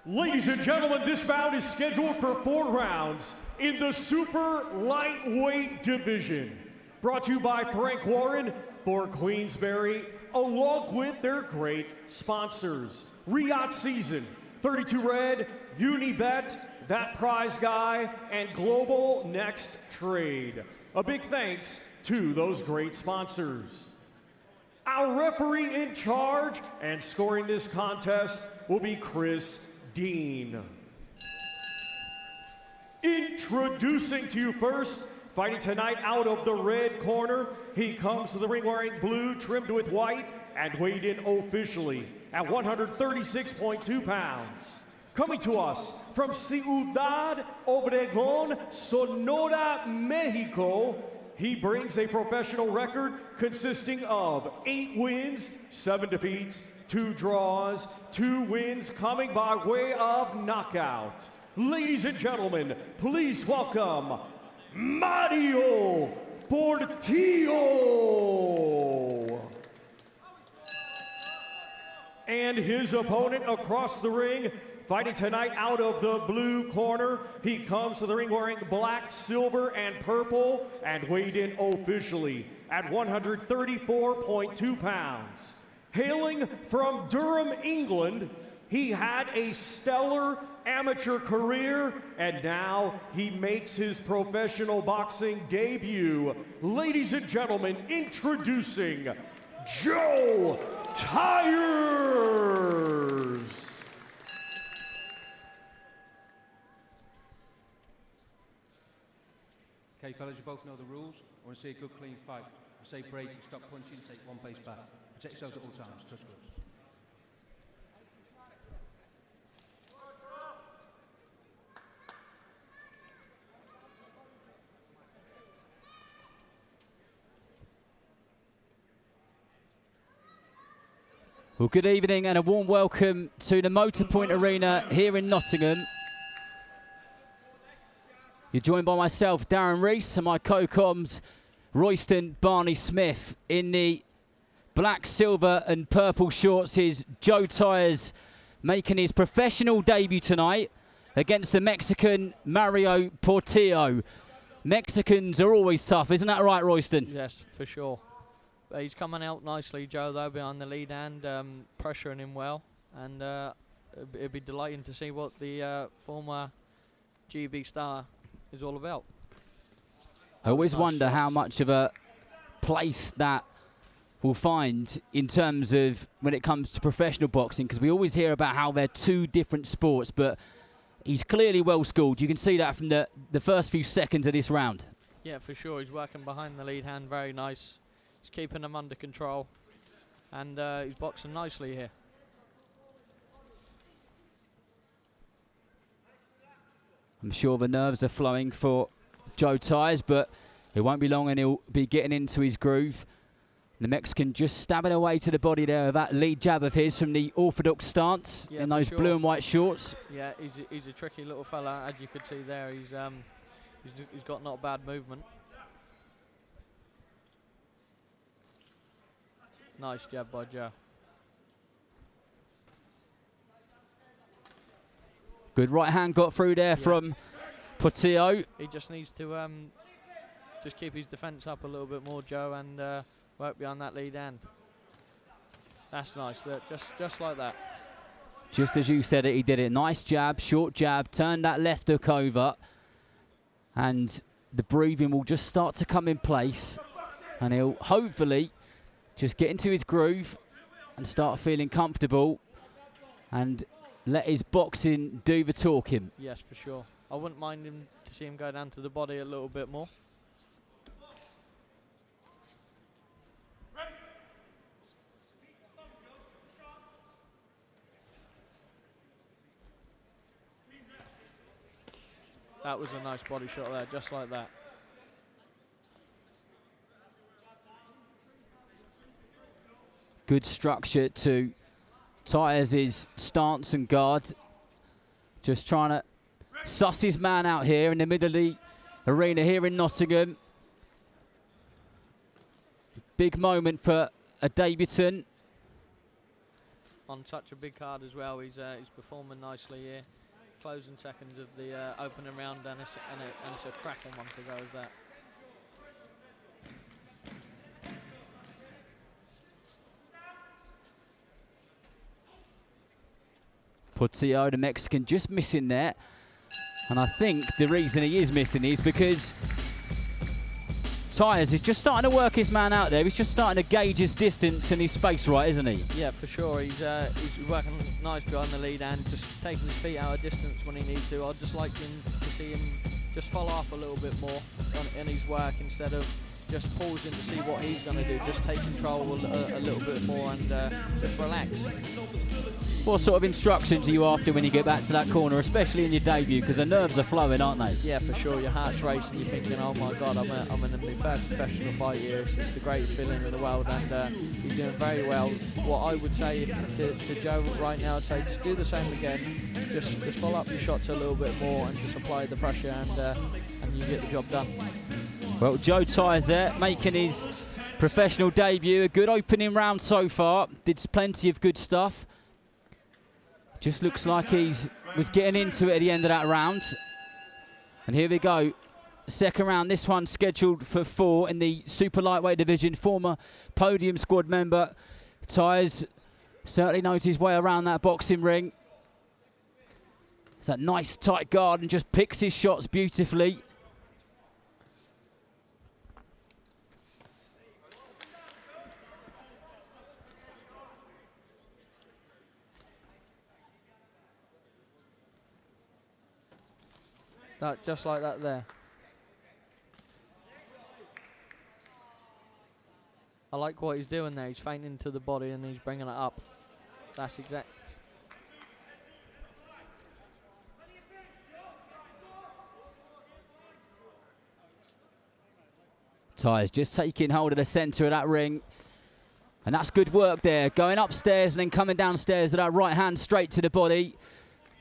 Ladies and gentlemen, this bout is scheduled for 4 rounds in the super lightweight division. Brought to you by Frank Warren for Queensberry, along with their great sponsors. Riyadh Season, 32 Red, Unibet, That Prize Guy, and Global Next Trade. A big thanks to those great sponsors. Our referee in charge and scoring this contest will be Chris Dean. Introducing to you first, fighting tonight out of the red corner, he comes to the ring wearing blue trimmed with white and weighed in officially at 136.2 pounds. Coming to us from Ciudad Obregón, Sonora, Mexico, he brings a professional record consisting of 8 wins, 7 defeats, 2 draws, 2 wins coming by way of knockout. Ladies and gentlemen, please welcome Mario Portillo. And his opponent across the ring, fighting tonight out of the blue corner, he comes to the ring wearing black, silver, and purple, and weighed in officially at 134.2 pounds. Hailing from Durham, England, he had a stellar amateur career, and now he makes his professional boxing debut. Ladies and gentlemen, introducing Joe Tyers. Okay, fellas, you both know the rules. I want to see a good, clean fight. I say break, stop punching, take 1 pace back. Protect yourselves at all times. Touch gloves. Well, good evening and a warm welcome to the Motorpoint Arena here in Nottingham. You're joined by myself, Darren Rees, and my co-coms, Royston Barney Smith. In the black, silver and purple shorts is Joe Tyers, making his professional debut tonight against the Mexican Mario Portillo. Mexicans are always tough, isn't that right, Royston? Yes, for sure. He's coming out nicely, Joe, though, behind the lead hand, pressuring him well. And it'd be delighting to see what the former GB star is all about. I always wonder how much of a place that will find in terms of when it comes to professional boxing, because we always hear about how they're 2 different sports, but he's clearly well schooled. You can see that from the first few seconds of this round. Yeah, for sure. He's working behind the lead hand, very nice. He's keeping them under control, and he's boxing nicely here. I'm sure the nerves are flowing for Joe Tyers, but it won't be long and he'll be getting into his groove. The Mexican just stabbing away to the body there with that lead jab of his from the orthodox stance in those blue and white shorts. Yeah, he's a tricky little fella, as you could see there. He's got not bad movement. Nice jab by Joe. Good right hand got through there from Portillo. He just needs to just keep his defence up a little bit more, Joe, and work behind that lead hand. That's nice. Just like that. Just as you said it, he did it. Nice jab, short jab, turned that left hook over, and the breathing will just start to come in place, and he'll hopefully just get into his groove and start feeling comfortable and let his boxing do the talking. Yes, for sure. I wouldn't mind him to see him go down to the body a little bit more. That was a nice body shot there, just like that. Good structure to Tyers' stance and guard. Just trying to suss his man out here in the middle of the arena here in Nottingham. Big moment for a debutant. on such a big card as well. He's performing nicely here. Closing seconds of the opening round, and it's a cracking one to go as that. Portillo, the Mexican, just missing there. And I think the reason he is missing is because Tyers is just starting to work his man out there. He's just starting to gauge his distance and his space right, isn't he? Yeah, for sure. He's working nice behind the lead and just taking his feet out of distance when he needs to. I'd just like him to see him just follow up a little bit more in his work instead of just pausing to see what he's going to do. Just take control a little bit more and just relax. What sort of instructions are you after when you get back to that corner, especially in your debut, because the nerves are flowing, aren't they? Yeah, for sure. Your heart's racing. You're thinking, oh my God, I'm in my first professional fight here. It's just the greatest feeling in the world, and he's doing very well. What I would say to Joe right now, I'd say just do the same again. Just follow up your shots a little bit more and just apply the pressure, and you get the job done. Well, Joe Tyers there, making his professional debut. A good opening round so far. Did plenty of good stuff. Just looks like was getting into it at the end of that round. And here we go. Second round, this one scheduled for 4 in the super lightweight division. Former podium squad member Tyers certainly knows his way around that boxing ring. It's that nice tight guard and just picks his shots beautifully. Just like that there. I like what he's doing there. He's feinting to the body and he's bringing it up. That's exact. Tyers just taking hold of the centre of that ring. And that's good work there. Going upstairs and then coming downstairs with that right hand straight to the body.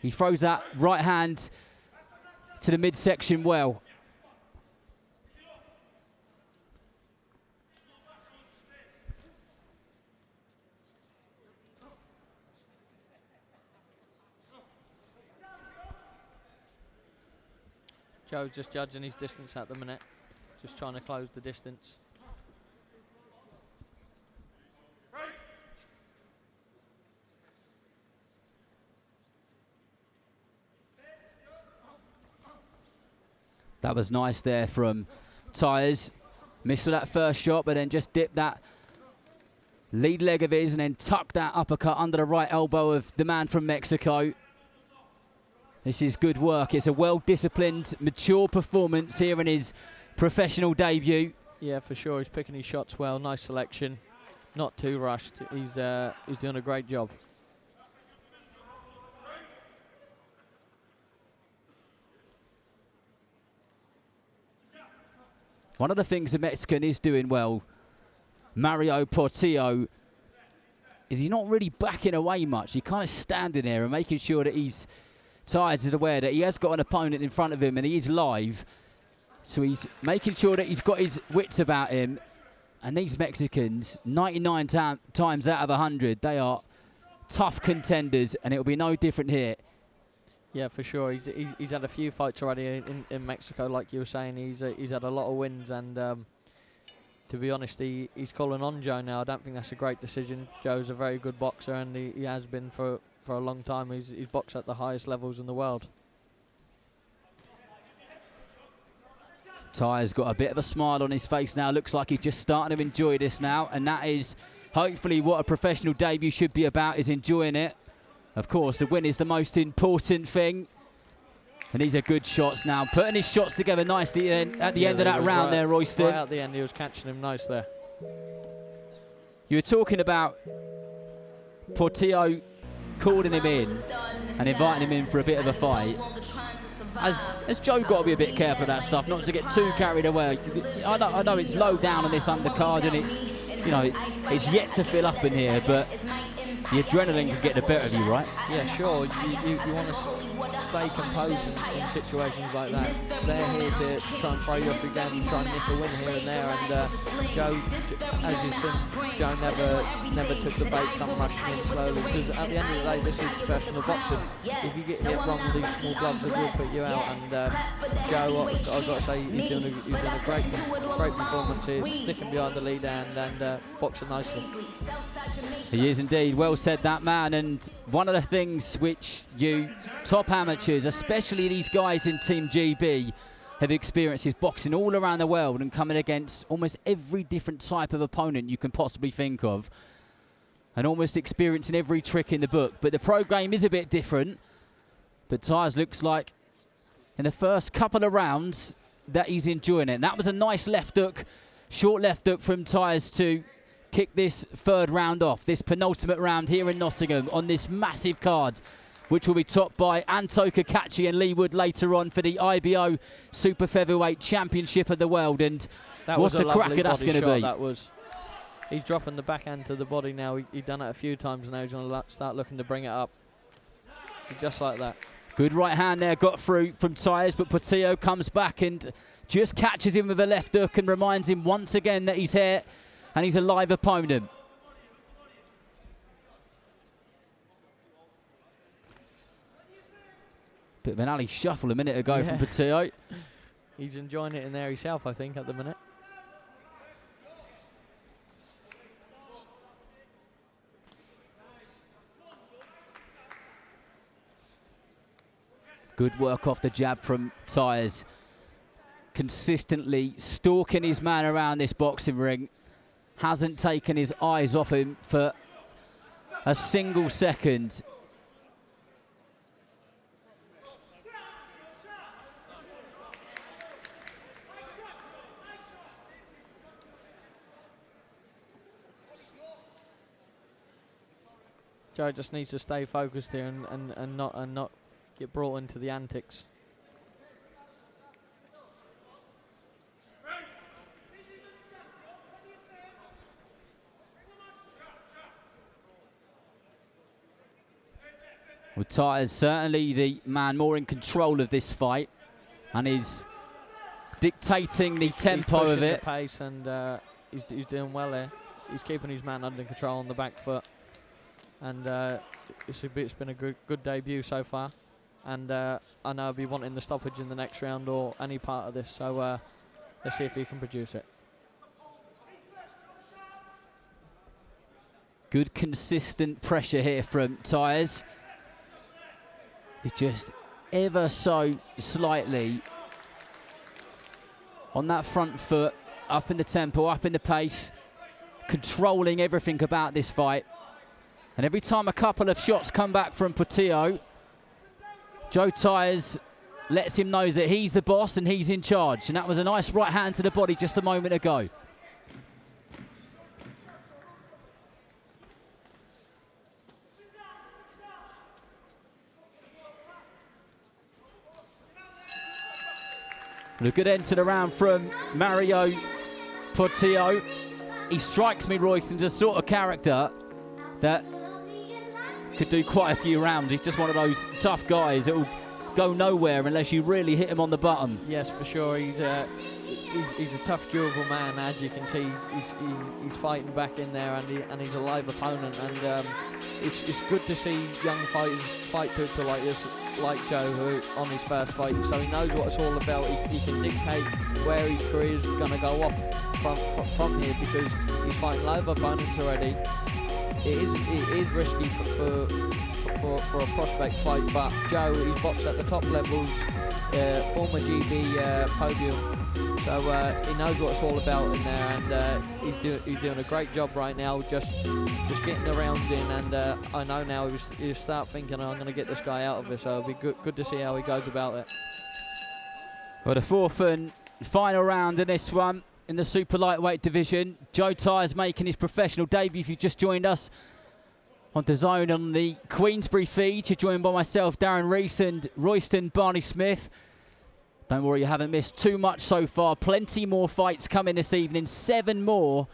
He throws that right hand to the midsection well. Joe's just judging his distance at the minute. Just trying to close the distance. That was nice there from Tyers. Missed that first shot, but then just dipped that lead leg of his and then tucked that uppercut under the right elbow of the man from Mexico. This is good work. It's a well-disciplined, mature performance here in his professional debut. Yeah, for sure. He's picking his shots well. Nice selection. Not too rushed. He's doing a great job. One of the things the Mexican is doing well, Mario Portillo, is he's not really backing away much. He's kind of standing there and making sure that Tyers is aware that he has got an opponent in front of him and he is live. So he's making sure that he's got his wits about him. And these Mexicans, 99 times out of 100, they are tough contenders, and it'll be no different here. Yeah, for sure. He's had a few fights already in Mexico, like you were saying. He's had a lot of wins, and to be honest, he's calling on Joe now. I don't think that's a great decision. Joe's a very good boxer, and he has been for a long time. He's boxed at the highest levels in the world. Tyers got a bit of a smile on his face now. Looks like he's just starting to enjoy this now, and that is hopefully what a professional debut should be about, is enjoying it. Of course, the win is the most important thing. And these are good shots now. Putting his shots together nicely at the end of that round there, Royston. Right at the end, he was catching him nice there. You were talking about Portillo calling him in and inviting him in for a bit of a fight. Has Joe got to be a bit careful of that stuff, not to get too carried away? I know it's low down on this undercard and it's, you know, it's yet to fill up in here, but the adrenaline can get the better of you, right? Yeah, sure. You want to stay composed in situations like that. They're here to try and throw you off your game and try and nick a win here and there. And Joe, as you've seen, Joe never took the bait, come rushing in slowly. Because at the end of the day, this is professional boxing. If you get hit wrong with these small gloves, it will put you out. And Joe, I've got to say, he's doing a great performance here, sticking behind the lead hand and boxing nicely. He is indeed. Well said, that man. And one of the things which you top amateurs, especially these guys in Team GB, have experienced is boxing all around the world and coming against almost every different type of opponent you can possibly think of, and almost experiencing every trick in the book. But the pro game is a bit different. But Tyers looks like in the first couple of rounds that he's enjoying it. And that was a nice left hook, short left hook from Tyers to kick this third round off, this penultimate round here in Nottingham on this massive card, which will be topped by Anto Kakachi and Lee Wood later on for the IBO Super Featherweight Championship of the World. And that what was a cracker that's going to be. That was. He's dropping the backhand to the body now. He's done it a few times now. He's going to start looking to bring it up. Just like that. Good right hand there, got through from Tyers, but Portillo comes back and just catches him with a left hook and reminds him once again that he's here and he's a live opponent. Bit of an alley shuffle a minute ago from Portillo. He's enjoying it in there himself, I think, at the minute. Good work off the jab from Tyers. Consistently stalking his man around this boxing ring. Hasn't taken his eyes off him for a single second. Joe just needs to stay focused here and not get brought into the antics. Well, Tyers certainly the man more in control of this fight, and he's dictating the tempo of it. The pace, and he's doing well there. He's keeping his man under control on the back foot, and it's been a good debut so far. And I know he'll be wanting the stoppage in the next round or any part of this, so let's see if he can produce it. Good consistent pressure here from Tyers. He's just ever so slightly on that front foot, up in the tempo, up in the pace, controlling everything about this fight. And every time a couple of shots come back from Portillo, Joe Tyers lets him know that he's the boss and he's in charge. And that was a nice right hand to the body just a moment ago. A good end to the round from Mario Portillo. He strikes me, Royston, as a sort of character that could do quite a few rounds. He's just one of those tough guys that will go nowhere unless you really hit him on the button. Yes, for sure. He's a tough, durable man. As you can see, he's fighting back in there, and he's a live opponent. And it's good to see young fighters fight people like this, like Joe, who on his first fight. So he knows what it's all about. He can dictate where his career is going to go off from here, because he's fighting live opponents already. It is risky for a prospect fight, but Joe, he's boxed at the top levels, former GB podium. So he knows what it's all about in there, and he's doing a great job right now, just getting the rounds in. And I know now he'll start thinking, I'm going to get this guy out of this. So it'll be good to see how he goes about it. Well, the fourth and final round in this one in the super lightweight division. Joe Tyers making his professional debut. If you've just joined us on DAZN on the Queensberry feed, you're joined by myself, Darren Rees, and Royston Barney Smith. Don't worry, you haven't missed too much so far. Plenty more fights coming this evening. 7 more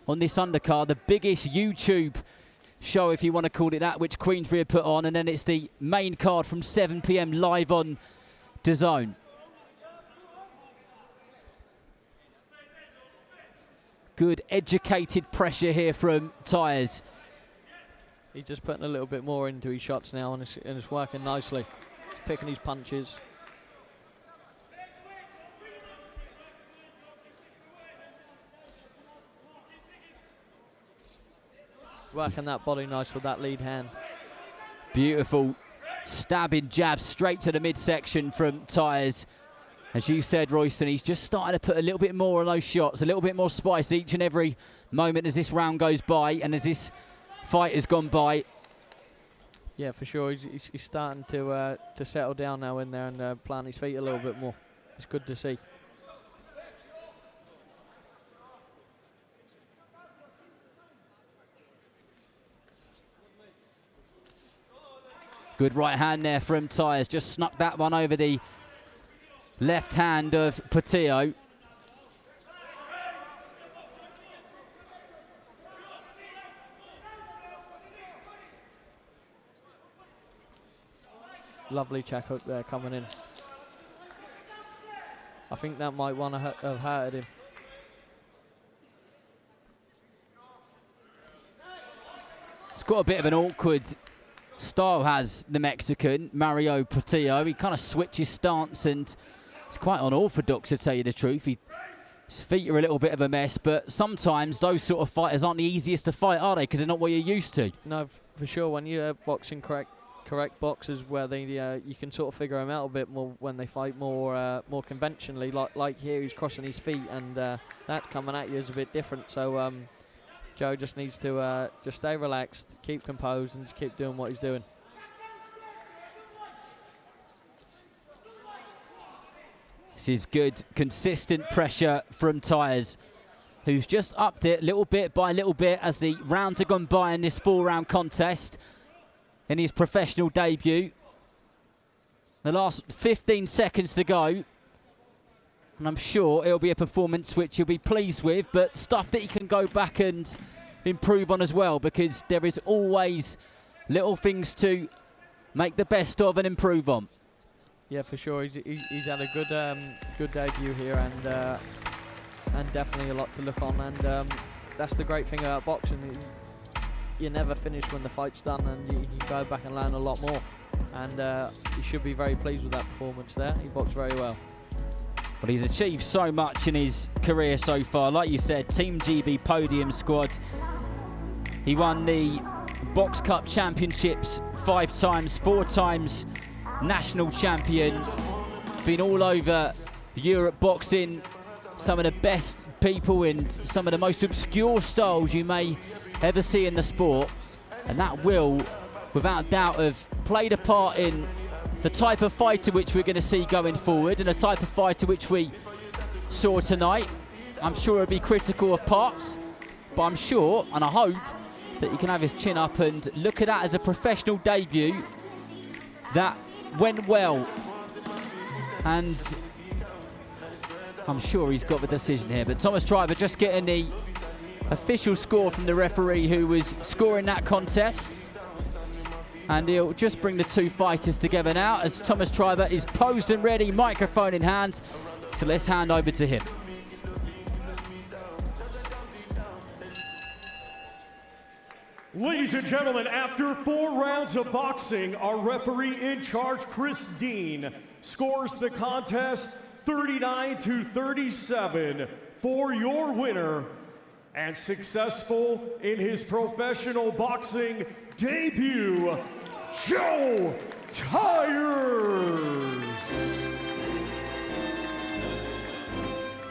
on this undercard. The biggest YouTube show, if you want to call it that, which Queensberry have put on, and then it's the main card from 7 p.m. live on DAZN. Good educated pressure here from Tyers. He's just putting a little bit more into his shots now, and it's working nicely. Picking his punches. Working that body nice with that lead hand. Beautiful stabbing jab straight to the midsection from Tyers. As you said, Royston, he's just starting to put a little bit more on those shots, a little bit more spice each and every moment as this round goes by and as this fight has gone by. Yeah, for sure. He's starting to settle down now in there and plant his feet a little bit more. It's good to see. Good right hand there from Tyers. Just snuck that one over the left hand of Portillo. Lovely check hook there coming in. I think that might want to have hurted him. It's got a bit of an awkward style, has the Mexican, Mario Portillo. He kind of switches stance and it's quite unorthodox, to tell you the truth. His feet are a little bit of a mess, but sometimes those sort of fighters aren't the easiest to fight, are they? Because they're not what you're used to. No, for sure. When you're boxing correct boxers where they you can sort of figure them out a bit more when they fight more conventionally. Like here, he's crossing his feet, and that coming at you is a bit different. So Joe just needs to just stay relaxed, keep composed, and just keep doing what he's doing. This is good, consistent pressure from Tyers, who's just upped it little bit by little bit as the rounds have gone by in this 4-round contest in his professional debut. The last 15 seconds to go, and I'm sure it'll be a performance which he'll be pleased with, but stuff that he can go back and improve on as well, because there is always little things to make the best of and improve on. Yeah, for sure. He's had a good debut here, and definitely a lot to look on. And that's the great thing about boxing. You never finish when the fight's done, and you go back and learn a lot more. And he should be very pleased with that performance there. He boxed very well. But he's achieved so much in his career so far. Like you said, Team GB podium squad. He won the Box Cup Championships 5 times, 4 times national champion. Been all over Europe boxing. Some of the best people in some of the most obscure styles you may ever see in the sport. And that will, without doubt, have played a part in the type of fighter which we're going to see going forward, and the type of fighter which we saw tonight. I'm sure it'll be critical of parts, but I'm sure, and I hope, that he can have his chin up and look at that as a professional debut that went well. And I'm sure he's got the decision here. But Thomas Triver just getting the official score from the referee who was scoring that contest. And he'll just bring the 2 fighters together now as Thomas Triver is posed and ready, microphone in hand. So let's hand over to him. Ladies and gentlemen, after 4 rounds of boxing, our referee in charge, Chris Dean, scores the contest 39-37 for your winner and successful in his professional boxing debut, Joe Tyers.